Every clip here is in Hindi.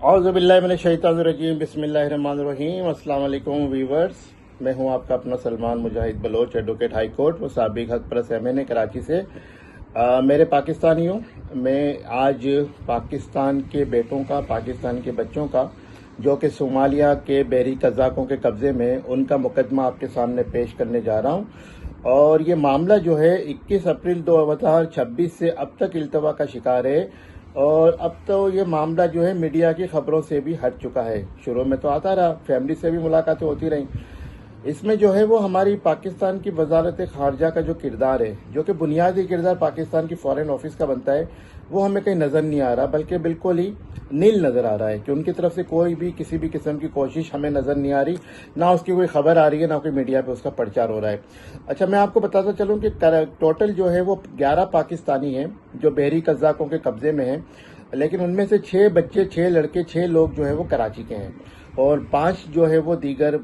औज़ुबिल्लाहिमिनश्शैतानिर्रजीम बिस्मिल्लाहिर्रहमानिर्रहीम। अस्सलाम वालेकुम वीवर्स, मैं हूं आपका अपना सलमान मुजाहिद बलोच, एडवोकेट हाई कोर्ट व साबिक हक परस एमएनए कराची से। मेरे पाकिस्तानियों, मैं आज पाकिस्तान के बेटों का, पाकिस्तान के बच्चों का जो कि सोमालिया के बहरी कज़ाकों के कब्ज़े में, उनका मुकदमा आपके सामने पेश करने जा रहा हूं। और ये मामला जो है 21 अप्रैल 2026 से अब तक इल्तवा का शिकार है। और अब तो ये मामला जो है मीडिया की खबरों से भी हट चुका है। शुरू में तो आता रहा, फैमिली से भी मुलाकातें होती रहीं। इसमें जो है वो हमारी पाकिस्तान की वजारत खारजा का जो किरदार है, जो कि बुनियादी किरदार पाकिस्तान की फॉरेन ऑफिस का बनता है, वो हमें कहीं नजर नहीं आ रहा, बल्कि बिल्कुल ही नील नजर आ रहा है कि उनकी तरफ से कोई भी किसी भी किस्म की कोशिश हमें नजर नहीं आ रही। ना उसकी कोई खबर आ रही है, ना कोई मीडिया पे उसका प्रचार हो रहा है। अच्छा, मैं आपको बताता चलूं कि टोटल जो है वो 11 पाकिस्तानी हैं जो बहरी कज़ाकों के कब्जे में हैं, लेकिन उनमें से 6 बच्चे, 6 लड़के, 6 लोग जो है वो कराची के हैं और 5 जो है वो दीगर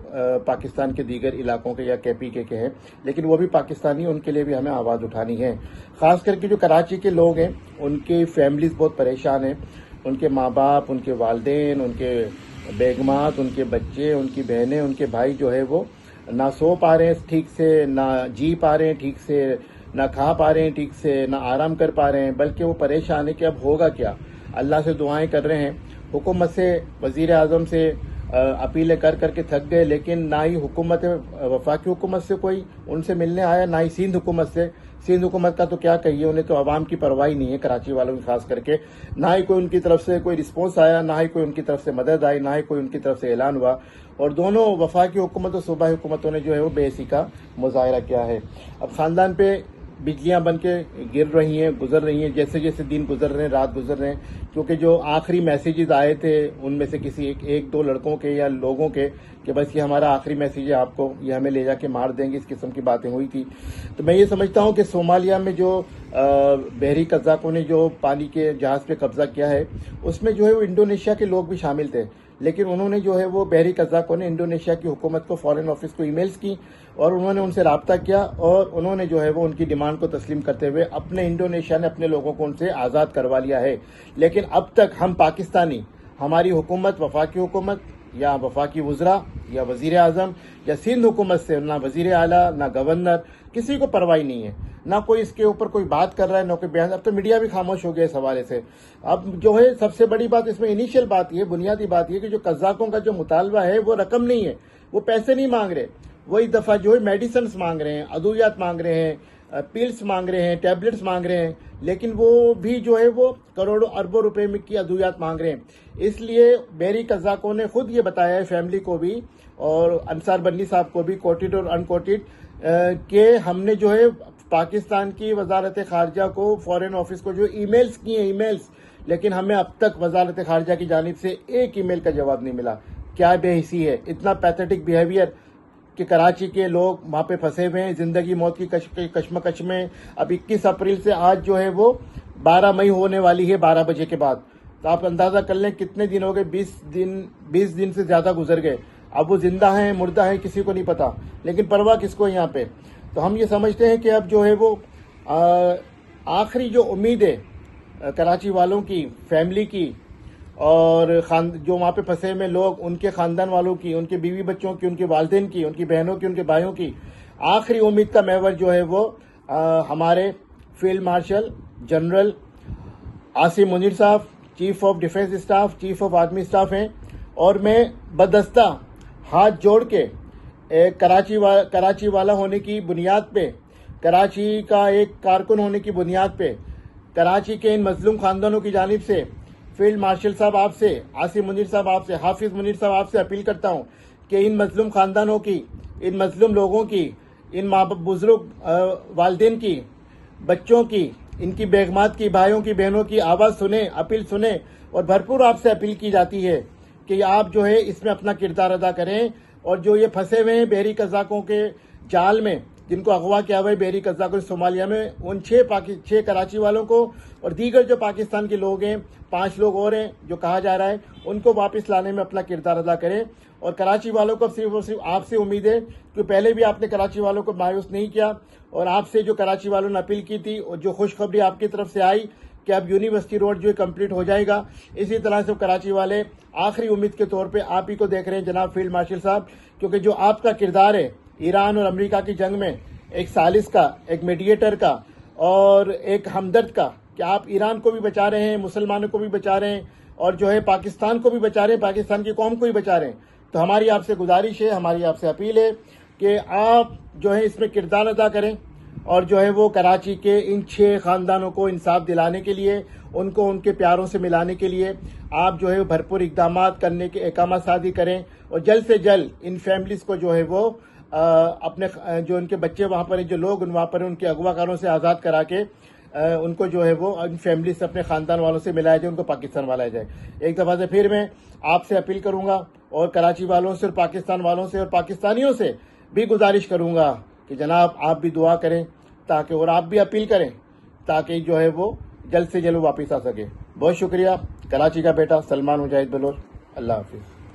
पाकिस्तान के दीगर इलाकों के या केपीके के हैं, लेकिन वो भी पाकिस्तानी, उनके लिए भी हमें आवाज़ उठानी है। खास करके जो कराची के लोग हैं, उनकी फैमिलीज बहुत परेशान हैं। उनके माँ बाप, उनके वालदेन, उनके बेगमात, उनके बच्चे, उनकी बहनें, उनके भाई जो है वो ना सो पा रहे हैं ठीक से, ना जी पा रहे हैं ठीक से, ना खा पा रहे हैं ठीक से, ना आराम कर पा रहे हैं, बल्कि वो परेशान है कि अब होगा क्या। अल्लाह से दुआएं कर रहे हैं, हुकूमत से, वजीर आजम से अपीलें कर करके थक गए, लेकिन ना ही हुकूमत वफाकी हुकूमत से कोई उनसे मिलने आया, ना ही सिंध हुकूमत से। सिंध हुकूमत का तो क्या कहिए, उन्हें तो आवाम की परवाही नहीं है, कराची वालों की खास करके। ना ही कोई उनकी तरफ से कोई रिस्पॉन्स आया, ना ही कोई उनकी तरफ से मदद आई, ना ही कोई उनकी तरफ से ऐलान हुआ। और दोनों वफाकी हुकूमत और सूबाई हुकूमतों ने जो है वो बेइज्जती का मुजाहरा किया है। अब खानदान पे बिजलियां बन के गिर रही हैं, गुजर रही हैं, जैसे जैसे दिन गुजर रहे हैं, रात गुजर रहे हैं। क्योंकि जो आखिरी मैसेजेस आए थे उनमें से किसी एक दो लड़कों के या लोगों के कि बस ये हमारा आखिरी मैसेज है, आपको ये हमें ले जाके मार देंगे, इस किस्म की बातें हुई थी। तो मैं ये समझता हूं कि सोमालिया में जो बहरी कज़ाकों ने जो पानी के जहाज पे कब्जा किया है, उसमें जो है वो इंडोनेशिया के लोग भी शामिल थे, लेकिन उन्होंने जो है वो बहरी कज़ाकों ने इंडोनेशिया की हुकूमत को, फॉरेन ऑफिस को ईमेल्स की और उन्होंने उनसे राब्ता किया और उन्होंने जो है वो उनकी डिमांड को तस्लीम करते हुए अपने इंडोनेशिया ने अपने लोगों को उनसे आज़ाद करवा लिया है। लेकिन अब तक हम पाकिस्तानी, हमारी हुकूमत, वफाकी हुकूमत या वफाकी वज़रा या वज़ीर आज़म या सिंध हुकूमत से ना वज़ीर आला, ना गवर्नर, किसी को परवाही नहीं है, ना कोई इसके ऊपर कोई बात कर रहा है, ना कोई बयान। अब तो मीडिया भी खामोश हो गया इस हवाले से। अब जो है सबसे बड़ी बात इसमें, इनिशियल बात यह, बुनियादी बात यह कि जो कज़ाकों का जो मुतालबा है वो रकम नहीं है, वो पैसे नहीं मांग रहे। वो इस दफा जो है मेडिसिन मांग रहे हैं, अद्वियात मांग रहे हैं, पिल्स मांग रहे हैं, टैबलेट्स मांग रहे हैं, लेकिन वो भी जो है वो करोड़ों अरबों रुपए में की अद्वियात मांग रहे हैं। इसलिए बहरी कज़ाकों ने खुद ये बताया है फैमिली को भी और अंसार बन्नी साहब को भी, कोटेड और अनकोटेड, कि हमने जो है पाकिस्तान की वजारत खारजा को, फॉरेन ऑफिस को जो ईमेल्स किए हैं, ईमेल्स, लेकिन हमें अब तक वजारत खारजा की जानिब से एक ईमेल का जवाब नहीं मिला। क्या बेहिसी है, इतना पैथेटिक बिहेवियर कि कराची के लोग वहां पे फंसे हुए हैं जिंदगी मौत की कश्मकश में। अब 21 अप्रैल से आज जो है वो 12 मई होने वाली है 12 बजे के बाद। तो आप अंदाजा कर लें कितने दिन हो गए, 20 दिन से ज्यादा गुजर गए। अब वो जिंदा है, मुर्दा है, किसी को नहीं पता, लेकिन परवाह किसको है यहाँ पे। तो हम ये समझते हैं कि अब जो है वो आखिरी जो उम्मीद है कराची वालों की, फैमिली की और जो वहाँ पे फंसे हुए लोग, उनके खानदान वालों की, उनके बीवी बच्चों की, उनके वालिदैन की, उनकी बहनों की, उनके भाइयों की, आखिरी उम्मीद का महवर जो है वो हमारे field marshal general Asim Munir साहब, chief of defence staff, chief of army staff हैं। और मैं बदस्ता हाथ जोड़ के कराची वाला होने की बुनियाद पे, कराची का एक कारकुन होने की बुनियाद पे, कराची के इन मजलूम खानदानों की जानिब से फील्ड मार्शल साहब आपसे, आसिम मुनीर साहब आपसे, हाफिज मुनीर साहब आपसे अपील करता हूं कि इन मजलूम खानदानों की, इन मजलूम लोगों की, इन माँ बाप, बुजुर्ग वालिदैन की, बच्चों की, इनकी बेगमात की, भाइयों की, बहनों की आवाज़ सुने, अपील सुने। और भरपूर आपसे अपील की जाती है कि आप जो है इसमें अपना किरदार अदा करें। और जो ये फंसे हुए हैं बहरी कज़ाकों के जाल में, जिनको अगवा किया हुआ है बहरी कज़ाकों सोमालिया में, उन 6 कराची वालों को और दीगर जो पाकिस्तान के लोग हैं, 5 लोग और हैं जो कहा जा रहा है, उनको वापस लाने में अपना किरदार अदा करें। और कराची वालों को सिर्फ और सिर्फ आपसे उम्मीद है कि पहले भी आपने कराची वालों को मायूस नहीं किया और आपसे जो कराची वालों ने अपील की थी और जो खुशखबरी आपकी तरफ से आई कि अब यूनिवर्सिटी रोड जो है कंप्लीट हो जाएगा। इसी तरह से कराची वाले आखिरी उम्मीद के तौर पे आप ही को देख रहे हैं जनाब फील्ड मार्शल साहब, क्योंकि जो आपका किरदार है ईरान और अमेरिका की जंग में, एक सालिस का, एक मीडिएटर का और एक हमदर्द का, कि आप ईरान को भी बचा रहे हैं, मुसलमानों को भी बचा रहे हैं और जो है पाकिस्तान को भी बचा रहे हैं, पाकिस्तान की कौम को भी बचा रहे हैं। तो हमारी आपसे गुजारिश है, हमारी आपसे अपील है कि आप जो है इसमें किरदार अदा करें और जो है वो कराची के इन 6 खानदानों को इंसाफ दिलाने के लिए, उनको उनके प्यारों से मिलाने के लिए आप जो है भरपूर इकदाम करने के एकामा सादी करें और जल्द से जल्द इन फैमिलीज को जो है वो अपने जो उनके बच्चे वहाँ पर जो लोग वहाँ पर उनके अगवाकारों से आज़ाद करा के उनको जो है वो इन फैमिली से, अपने खानदान वालों से मिलाया जाए, उनको पाकिस्तान वाला जाए। एक दफ़ा से फिर मैं आपसे अपील करूंगा और कराची वालों से और पाकिस्तान वालों से और पाकिस्तानियों से भी गुजारिश करूंगा कि जनाब आप भी दुआ करें ताकि, और आप भी अपील करें ताकि जो है वो जल्द से जल्द वापस आ सके। बहुत शुक्रिया। कराची का बेटा सलमान मुजाहिद बलोच। अल्लाह हाफिज़।